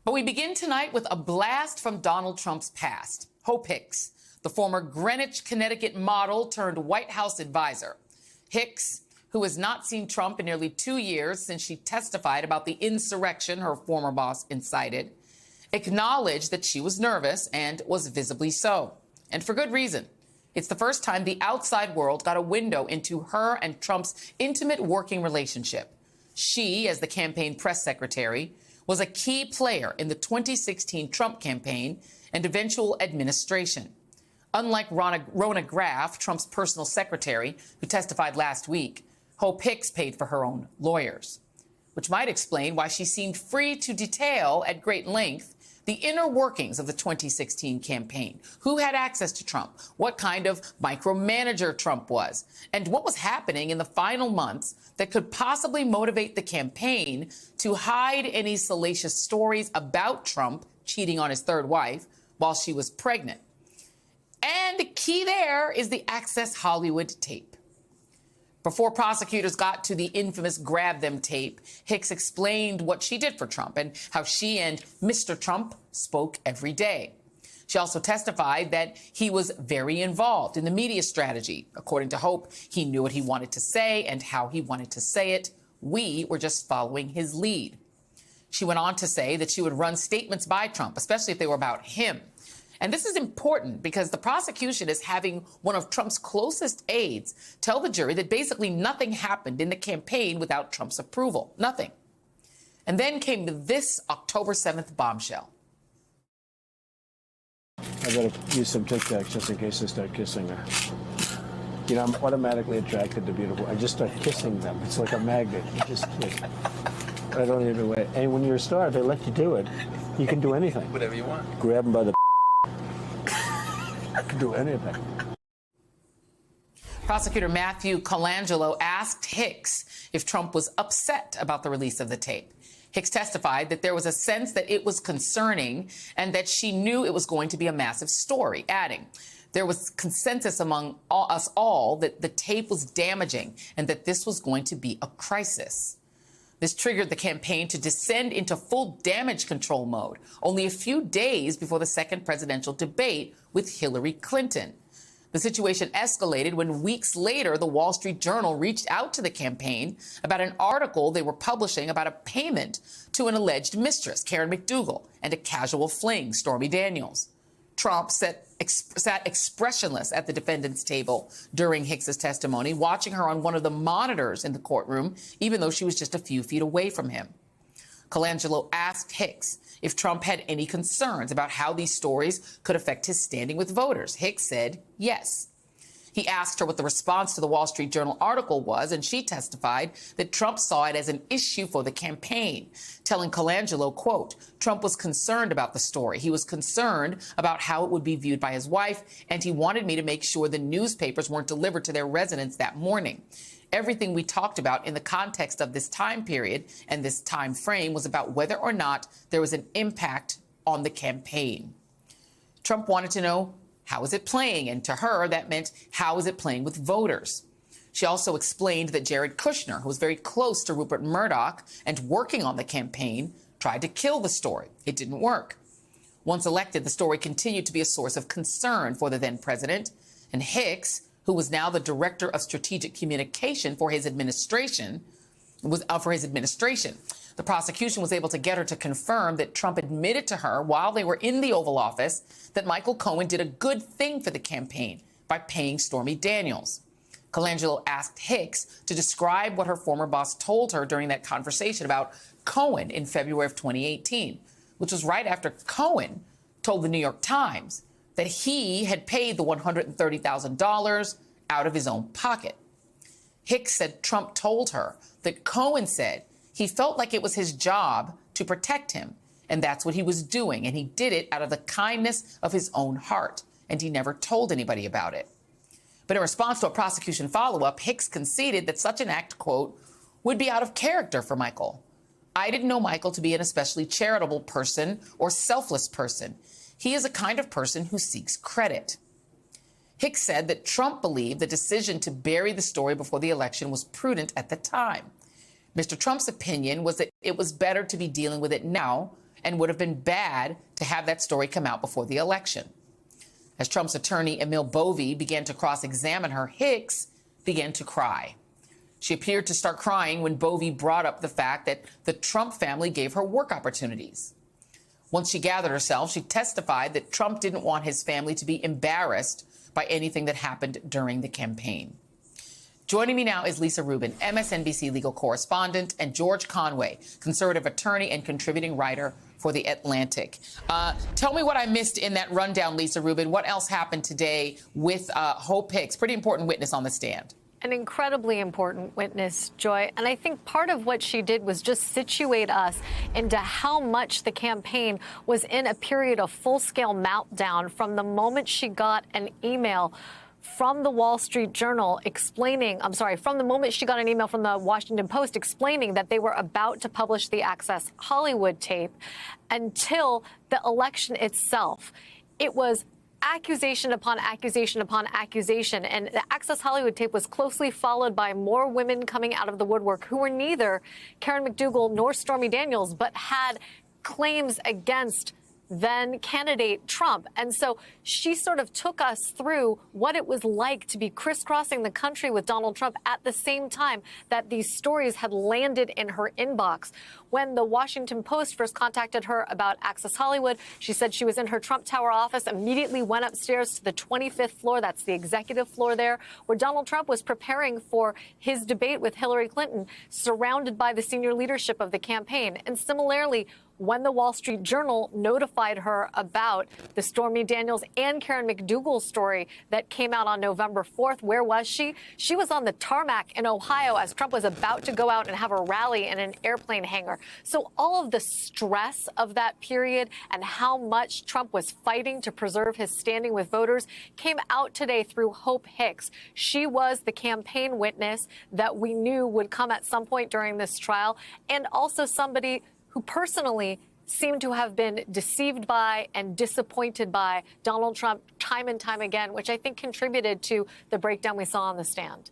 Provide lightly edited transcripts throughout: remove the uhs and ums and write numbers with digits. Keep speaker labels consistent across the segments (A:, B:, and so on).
A: But we begin tonight with a blast from Donald Trump's past. Hope Hicks, the former Greenwich, Connecticut model turned White House advisor. Hicks, who has not seen Trump in nearly 2 years since she testified about the insurrection her former boss incited, acknowledged that she was nervous and was visibly so. And for good reason. It's the first time the outside world got a window into her and Trump's intimate working relationship. She, as the campaign press secretary, was a key player in the 2016 Trump campaign and eventual administration. Unlike Rona Graff, Trump's personal secretary, who testified last week, Hope Hicks paid for her own lawyers, which might explain why she seemed free to detail at great length the inner workings of the 2016 campaign. Who had access to Trump? What kind of micromanager Trump was? And what was happening in the final months that could possibly motivate the campaign to hide any salacious stories about Trump cheating on his third wife while she was pregnant? And the key there is the Access Hollywood tape. Before prosecutors got to the infamous Grab Them tape, Hicks explained what she did for Trump and how she and Mr. Trump spoke every day. She also testified that he was very involved in the media strategy. According to Hope, he knew what he wanted to say and how he wanted to say it. We were just following his lead. She went on to say that she would run statements by Trump, especially if they were about him. And this is important because the prosecution is having one of Trump's closest aides tell the jury that basically nothing happened in the campaign without Trump's approval. Nothing. And then came this October 7th bombshell.
B: I gotta use some Tic Tacs just in case I start kissing her. You know, I'm automatically attracted to beautiful. I just start kissing them. It's like a magnet. You just kiss. I don't even wait. And when you're a star, they let you do it. You can do anything.
C: Whatever you want.
B: Grab them by the I can do anything.
A: Prosecutor Matthew Colangelo asked Hicks if Trump was upset about the release of the tape. Hicks testified that there was a sense that it was concerning and that she knew it was going to be a massive story, adding, there was consensus among us all that the tape was damaging and that this was going to be a crisis. This triggered the campaign to descend into full damage control mode only a few days before the second presidential debate with Hillary Clinton. The situation escalated when weeks later, the Wall Street Journal reached out to the campaign about an article they were publishing about a payment to an alleged mistress, Karen McDougal, and a casual fling, Stormy Daniels. Trump sat expressionless at the defendant's table during Hicks's testimony, watching her on one of the monitors in the courtroom, even though she was just a few feet away from him. Colangelo asked Hicks if Trump had any concerns about how these stories could affect his standing with voters. Hicks said yes. He asked her what the response to the Wall Street Journal article was, and she testified that Trump saw it as an issue for the campaign, telling Colangelo, quote, Trump was concerned about the story. He was concerned about how it would be viewed by his wife, and he wanted me to make sure the newspapers weren't delivered to their residence that morning. Everything we talked about in the context of this time period and this time frame was about whether or not there was an impact on the campaign. Trump wanted to know, how is it playing? And to her, that meant, how is it playing with voters? She also explained that Jared Kushner, who was very close to Rupert Murdoch and working on the campaign, tried to kill the story. It didn't work. Once elected, the story continued to be a source of concern for the then president. And Hicks, who was now the director of strategic communication for his administration, the prosecution was able to get her to confirm that Trump admitted to her while they were in the Oval Office that Michael Cohen did a good thing for the campaign by paying Stormy Daniels. Colangelo asked Hicks to describe what her former boss told her during that conversation about Cohen in February of 2018, which was right after Cohen told the New York Times that he had paid the $130,000 out of his own pocket. Hicks said Trump told her that Cohen said he felt like it was his job to protect him, and that's what he was doing, and he did it out of the kindness of his own heart, and he never told anybody about it. But in response to a prosecution follow-up, Hicks conceded that such an act, quote, would be out of character for Michael. I didn't know Michael to be an especially charitable person or selfless person. He is a kind of person who seeks credit. Hicks said that Trump believed the decision to bury the story before the election was prudent at the time. Mr. Trump's opinion was that it was better to be dealing with it now and would have been bad to have that story come out before the election. As Trump's attorney, Emil Bovey, began to cross-examine her, Hicks began to cry. She appeared to start crying when Bovey brought up the fact that the Trump family gave her work opportunities. Once she gathered herself, she testified that Trump didn't want his family to be embarrassed by anything that happened during the campaign. Joining me now is Lisa Rubin, MSNBC legal correspondent, and George Conway, conservative attorney and contributing writer for The Atlantic. Tell me what I missed in that rundown, Lisa Rubin. What else happened today with Hope Hicks, pretty important witness on the stand?
C: An incredibly important witness, Joy. And I think part of what she did was just situate us into how much the campaign was in a period of full-scale meltdown from the moment she got an email from the Wall Street Journal from the moment she got an email from the Washington Post explaining that they were about to publish the Access Hollywood tape until the election itself. It was accusation upon accusation upon accusation. And the Access Hollywood tape was closely followed by more women coming out of the woodwork who were neither Karen McDougal nor Stormy Daniels, but had claims against then candidate Trump. And so she sort of took us through what it was like to be crisscrossing the country with Donald Trump at the same time that these stories had landed in her inbox. When the Washington Post first contacted her about Access Hollywood, she said she was in her Trump Tower office, immediately went upstairs to the 25th floor, that's the executive floor there, where Donald Trump was preparing for his debate with Hillary Clinton, surrounded by the senior leadership of the campaign. And similarly, when the Wall Street Journal notified her about the Stormy Daniels and Karen McDougal story that came out on November 4th, where was she? She was on the tarmac in Ohio as Trump was about to go out and have a rally in an airplane hangar. So all of the stress of that period and how much Trump was fighting to preserve his standing with voters came out today through Hope Hicks. She was the campaign witness that we knew would come at some point during this trial, and also somebody who personally seemed to have been deceived by and disappointed by Donald Trump time and time again, which I think contributed to the breakdown we saw on the stand.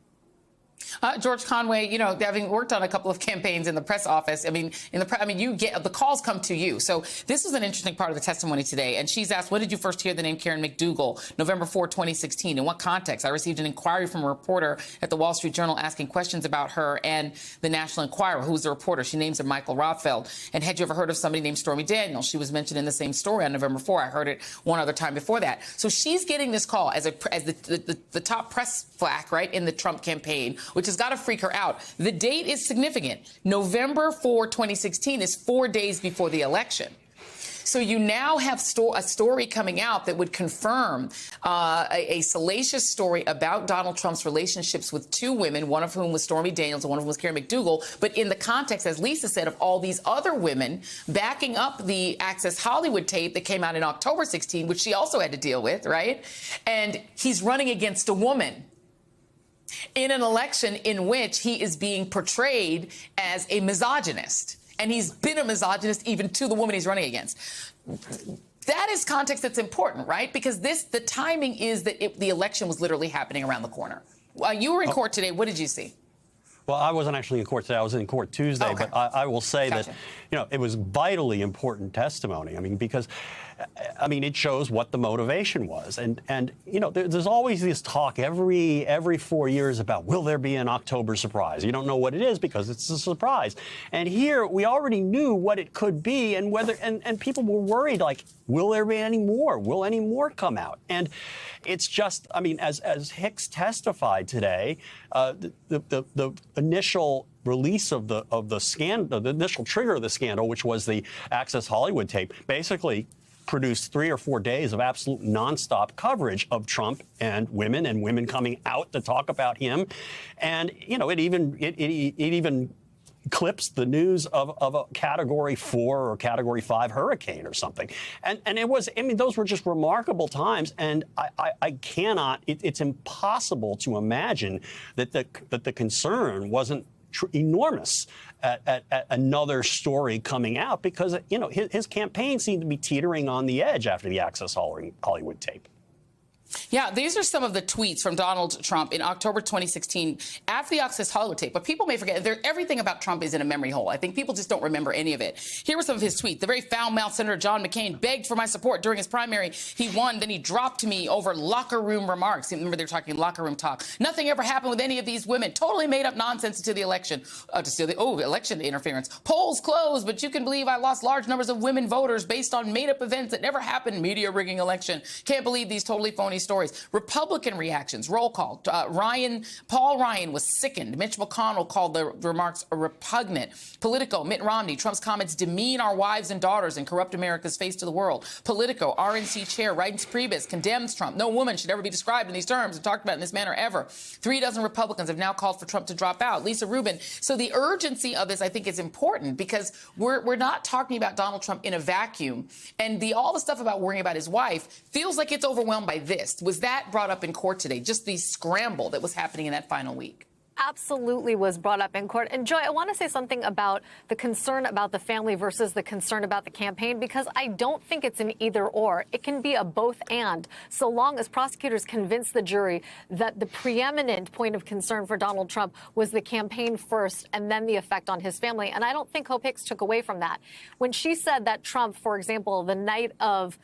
A: George Conway, you know, having worked on a couple of campaigns in the press office, you get the calls come to you. So this is an interesting part of the testimony today. And she's asked, when did you first hear the name Karen McDougal? November 4, 2016. In what context? I received an inquiry from a reporter at the Wall Street Journal asking questions about her and the National Enquirer. Who's the reporter? She names her Michael Rothfeld. And had you ever heard of somebody named Stormy Daniels? She was mentioned in the same story on November 4. I heard it one other time before that. So she's getting this call as the top press flack, right, in the Trump campaign, which has got to freak her out. The date is significant. November 4, 2016 is 4 days before the election. So you now have a story coming out that would confirm a salacious story about Donald Trump's relationships with two women, one of whom was Stormy Daniels and one of whom was Karen McDougal. But in the context, as Lisa said, of all these other women backing up the Access Hollywood tape that came out in October 16, which she also had to deal with, right? And he's running against a woman in an election in which he is being portrayed as a misogynist. And he's been a misogynist even to the woman he's running against. That is context that's important, right? Because the timing is that the election was literally happening around the corner. You were in court today. What did you see?
D: Well, I wasn't actually in court today. I was in court Tuesday.
A: Okay.
D: But I will say
A: Gotcha.
D: that, it was vitally important testimony. Because it shows what the motivation was. And there's always this talk every 4 years about, will there be an October surprise? You don't know what it is because it's a surprise. And here we already knew what it could be and and people were worried, like, will there be any more? Will any more come out? And it's just, as Hicks testified today, the initial release of the scandal, the initial trigger of the scandal, which was the Access Hollywood tape, basically produced 3 or 4 days of absolute nonstop coverage of Trump and women coming out to talk about him. And, it even eclipsed the news of a Category 4 or Category 5 hurricane or something. And it was, those were just remarkable times. And I cannot, it's impossible to imagine that the concern wasn't enormous at another story coming out, because his campaign seemed to be teetering on the edge after the Access Hollywood tape.
A: Yeah, these are some of the tweets from Donald Trump in October 2016 after the Access Hollywood tape. But people may forget, everything about Trump is in a memory hole. I think people just don't remember any of it. Here were some of his tweets. The very foul-mouthed Senator John McCain begged for my support during his primary. He won, then he dropped me over locker room remarks. Remember, they're talking locker room talk. Nothing ever happened with any of these women. Totally made up nonsense to the election, election interference. Polls closed, but you can believe I lost large numbers of women voters based on made-up events that never happened. Media rigging election. Can't believe these totally phony stories. Republican reactions, roll call. Paul Ryan was sickened. Mitch McConnell called the remarks repugnant. Politico, Mitt Romney, Trump's comments demean our wives and daughters and corrupt America's face to the world. Politico, RNC chair Reince Priebus condemns Trump. No woman should ever be described in these terms and talked about in this manner ever. 3 dozen Republicans have now called for Trump to drop out. Lisa Rubin. So the urgency of this, I think, is important because we're not talking about Donald Trump in a vacuum. And all the stuff about worrying about his wife feels like it's overwhelmed by this. Was that brought up in court today? Just the scramble that was happening in that final week?
C: Absolutely was brought up in court. And Joy, I want to say something about the concern about the family versus the concern about the campaign, because I don't think it's an either or. It can be a both and, so long as prosecutors convince the jury that the preeminent point of concern for Donald Trump was the campaign first and then the effect on his family. And I don't think Hope Hicks took away from that. When she said that Trump, for example, the night of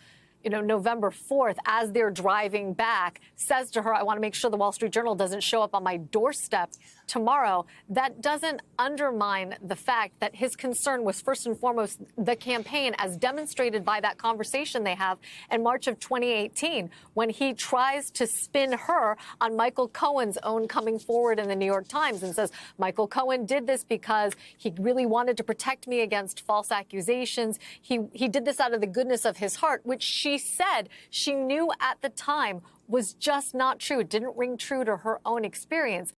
C: November 4th, as they're driving back, says to her, I want to make sure the Wall Street Journal doesn't show up on my doorstep tomorrow. That doesn't undermine the fact that his concern was first and foremost the campaign, as demonstrated by that conversation they have in March of 2018, when he tries to spin her on Michael Cohen's own coming forward in the New York Times and says, Michael Cohen did this because he really wanted to protect me against false accusations. He did this out of the goodness of his heart, which she said she knew at the time was just not true. It didn't ring true to her own experience.